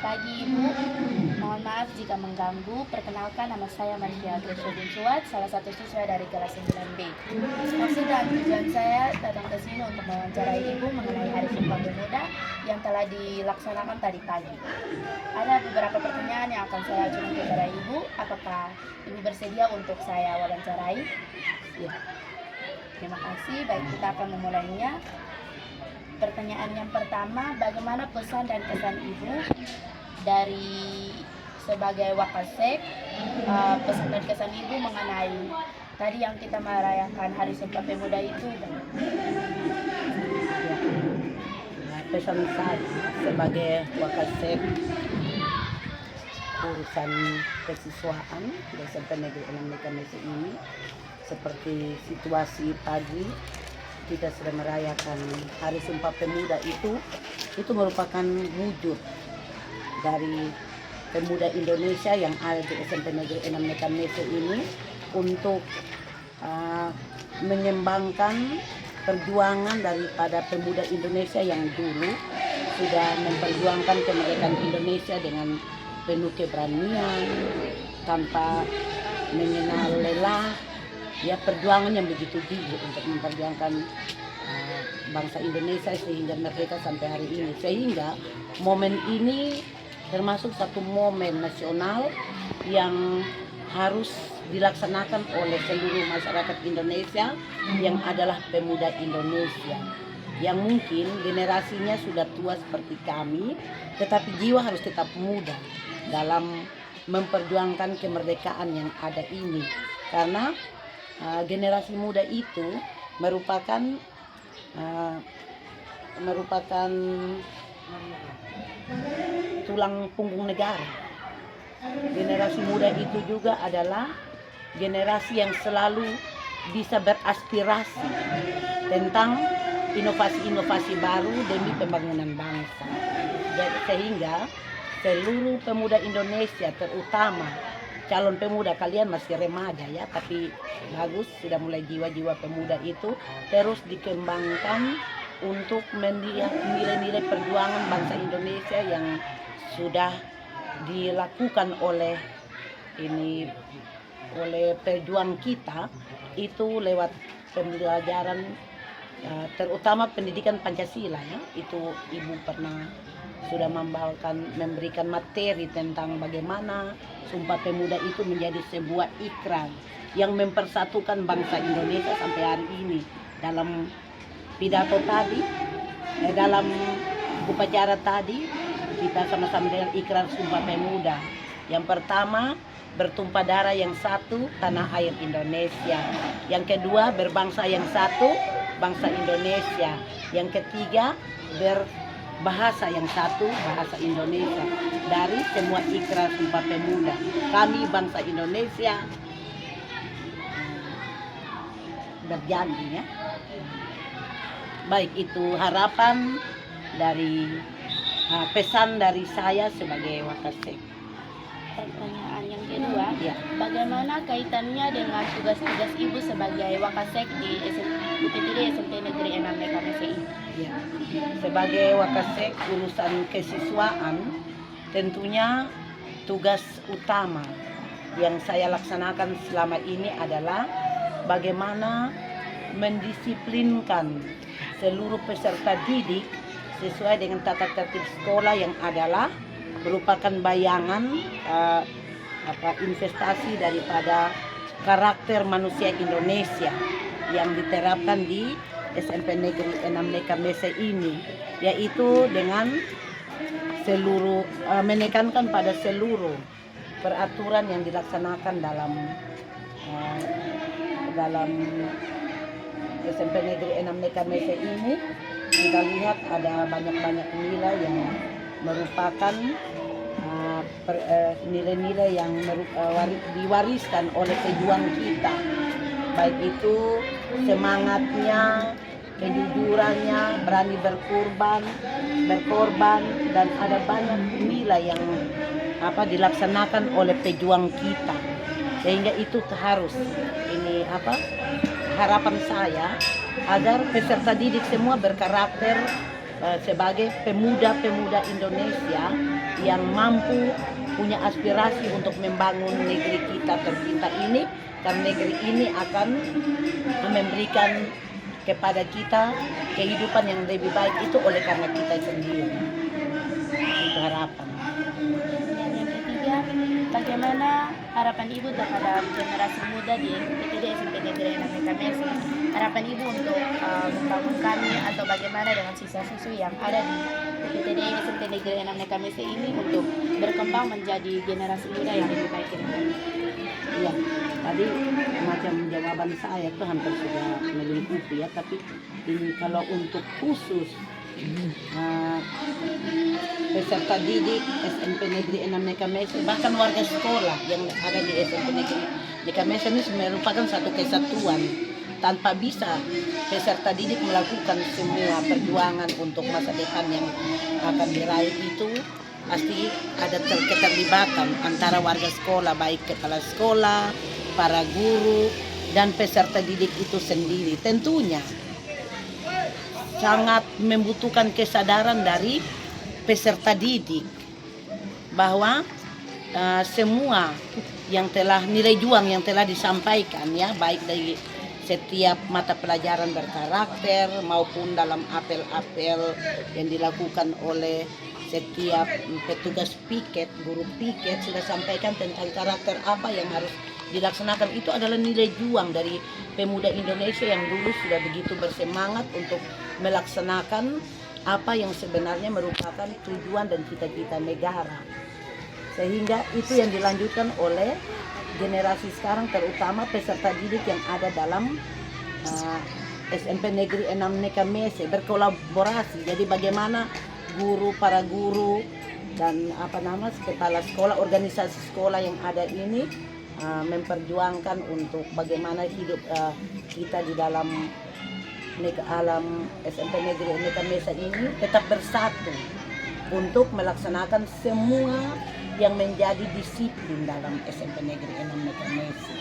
pagi Ibu, mohon maaf jika mengganggu. Perkenalkan, nama saya Maria Gresha Binsuat, salah satu siswa dari kelas 9B. Maksud dan tujuan saya datang ke sini untuk mewawancarai Ibu mengenai Hari Sumpah Pemuda yang telah dilaksanakan tadi pagi. Ada beberapa pertanyaan yang akan saya ajukan kepada Ibu. Apakah Ibu bersedia untuk saya wawancarai? Ya. Terima kasih. Baik, kita akan memulainya. Pertanyaan yang pertama, bagaimana pesan dan kesan Ibu dari sebagai Wakasek, pesan dan kesan Ibu mengenai tadi yang kita merayakan Hari Sumpah Pemuda itu? Pesan saya sebagai Wakasek urusan kesiswaan di SMP Negeri 6 Mekamese ini, seperti situasi pagi kita sedang merayakan Hari Sumpah Pemuda itu merupakan wujud dari pemuda Indonesia yang ada di SMP Negeri 6 Mekamese ini untuk mengembangkan perjuangan daripada pemuda Indonesia yang dulu sudah memperjuangkan kemerdekaan Indonesia dengan penuh keberanian tanpa mengenal lelah. Ya, perjuangan yang begitu tinggi untuk memperjuangkan bangsa Indonesia sehingga merdeka sampai hari ini. Sehingga momen ini termasuk satu momen nasional yang harus dilaksanakan oleh seluruh masyarakat Indonesia yang adalah pemuda Indonesia. Yang mungkin generasinya sudah tua seperti kami, tetapi jiwa harus tetap muda dalam memperjuangkan kemerdekaan yang ada ini. Karena generasi muda itu merupakan tulang punggung negara. Generasi muda itu juga adalah generasi yang selalu bisa beraspirasi tentang inovasi-inovasi baru demi pembangunan bangsa. Sehingga seluruh pemuda Indonesia, terutama calon pemuda, kalian masih remaja ya, tapi bagus, sudah mulai jiwa-jiwa pemuda itu terus dikembangkan untuk melihat nilai-nilai perjuangan bangsa Indonesia yang sudah dilakukan oleh pejuang kita itu lewat pembelajaran, terutama pendidikan Pancasila ya. Itu Ibu pernah sudah memberikan materi tentang bagaimana Sumpah Pemuda itu menjadi sebuah ikrar yang mempersatukan bangsa Indonesia sampai hari ini. Dalam pidato tadi, dalam upacara tadi, kita sama-sama dengan ikrar Sumpah Pemuda. Yang pertama, bertumpah darah yang satu, tanah air Indonesia. Yang kedua, berbangsa yang satu, bangsa Indonesia. Yang ketiga, bahasa yang satu, bahasa Indonesia. Dari semua ikrar Sumpah Pemuda, kami bangsa Indonesia berjanji ya. Baik, itu harapan dari pesan dari saya sebagai Wakasek. Pertanyaan yang kedua, Ya. Bagaimana kaitannya dengan tugas-tugas Ibu sebagai Wakasek di UPTD SMP Negeri 6 Mekamese ini? Ya. Sebagai Wakasek urusan kesiswaan, tentunya tugas utama yang saya laksanakan selama ini adalah bagaimana mendisiplinkan seluruh peserta didik sesuai dengan tata tertib sekolah yang adalah merupakan bayangan investasi daripada karakter manusia Indonesia yang diterapkan di SMP Negeri 6 Mekamese ini, yaitu dengan seluruh menekankan pada seluruh peraturan yang dilaksanakan dalam SMP Negeri 6 Mekamese ini. Kita lihat ada banyak-banyak nilai yang merupakan nilai-nilai yang diwariskan oleh pejuang kita, baik itu semangatnya, kejujurannya, berani berkorban, dan ada banyak nilai yang dilaksanakan oleh pejuang kita, sehingga itu harus harapan saya agar peserta didik semua berkarakter sebagai pemuda-pemuda Indonesia yang mampu punya aspirasi untuk membangun negeri kita tercinta ini, karena negeri ini akan memberikan kepada kita kehidupan yang lebih baik itu oleh karena kita sendiri. Itu harapan. Dan yang ketiga, bagaimana harapan Ibu terhadap generasi muda di PTD SMP Negeri 6 Mekamese? Harapan Ibu untuk membangun kami atau bagaimana dengan siswa-siswi yang ada di PTD SMP Negeri 6 Mekamese ini untuk berkembang menjadi generasi muda yang lebih baik ke depan? Iya, tadi macam jawaban saya tuh hampir sudah melingkupi ya, tapi ini kalau untuk khusus peserta didik SMP Negeri 6 Mekamese, bahkan warga sekolah yang ada di SMP Negeri Mekamese ini merupakan satu kesatuan. Tanpa bisa peserta didik melakukan semua perjuangan untuk masa depan yang akan diraih itu, pasti ada keterlibatan antara warga sekolah, baik kepala sekolah, para guru, dan peserta didik itu sendiri. Tentunya sangat membutuhkan kesadaran dari peserta didik bahwa semua yang telah nilai juang yang telah disampaikan ya, baik dari setiap mata pelajaran berkarakter maupun dalam apel-apel yang dilakukan oleh setiap petugas piket, guru piket sudah sampaikan tentang karakter apa yang harus dilaksanakan. Itu adalah nilai juang dari pemuda Indonesia yang dulu sudah begitu bersemangat untuk melaksanakan apa yang sebenarnya merupakan tujuan dan cita-cita negara. Sehingga itu yang dilanjutkan oleh generasi sekarang, terutama peserta didik yang ada dalam SMP Negeri 6 Mekamese berkolaborasi. Jadi bagaimana guru, para guru, dan kepala sekolah, organisasi sekolah yang ada ini memperjuangkan untuk bagaimana hidup kita di dalam alam SMP Negeri Mekamese ini tetap bersatu untuk melaksanakan semua yang menjadi disiplin dalam SMP Negeri 6 Mekamese.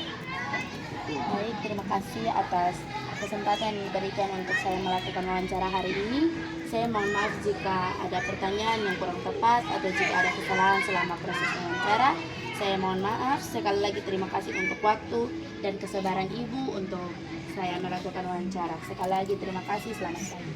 Baik, terima kasih atas kesempatan yang diberikan untuk saya melakukan wawancara hari ini. Saya mohon maaf jika ada pertanyaan yang kurang tepat atau jika ada kesalahan selama proses wawancara. Saya mohon maaf. Sekali lagi terima kasih untuk waktu dan kesabaran Ibu untuk saya melakukan wawancara. Sekali lagi terima kasih, selamat pagi.